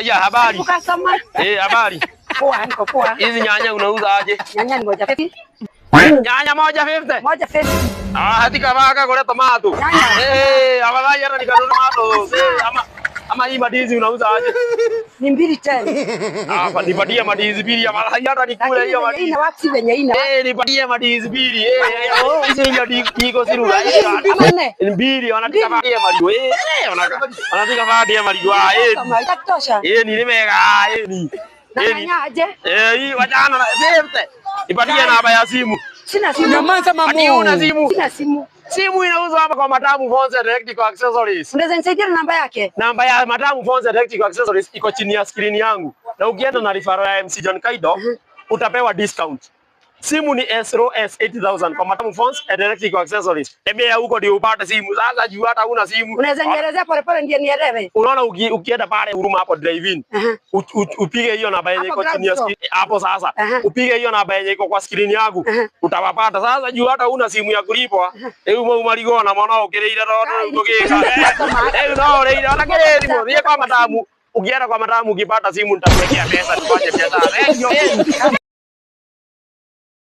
Haya, habari. Habari. Poa, niko poa. Hizi nyanya unauza aje? Nyanya ni moja 50. Nyanya moja 50. Moja 50. Hati kavaka kule tomato. Afadhali hata nikanunua tomato. Ama hii madizi unauza aje? Ni mbili tena. Hapa nipatie madizi mbili afadhali hata nikule hiyo madizi. Ina wapi venye ina? Nipatie madizi mbili. Hizi ndio diko siruga. Mbili wanataka vadia maligo. Wanataka vadia maligo. Kama itatosha. Ni mega. Nyanya aje? Hii wajana na 50. Nipatie namba ya simu. Sina simu. Nyamaza mamu. Una simu? Sina simu. Simu inauzwa hapa kwa Matamu Phones and Electrical Accessories. Unaweza nisaidia na namba yake? Namba ya Matamu Phones and Electrical Accessories iko chini ya screen yangu. Na ukienda na referral ya MC John Kaido, utapewa discount. Simu ni SROS 80,000 kwa Matamu Phones and Electrical Accessories. Tembea huko ndio upate simu. Sasa juu hata una simu. Unaweza nielezea pole pole ndio nielewe. Unaona ukienda pale Huruma hapo drive-in. Upige hiyo namba yenye iko chini ya screen hapo sasa. Upige hiyo namba yenye iko kwa screen yangu. Utawapata. Sasa juu hata una simu ya kulipwa. Umaligo na mwana ukireira rodo ngogeka. No, reira na kiredi mo. Kwa Matamu. Ukienda kwa Matamu ukipata simu nitakuwekea pesa tufanye biashara.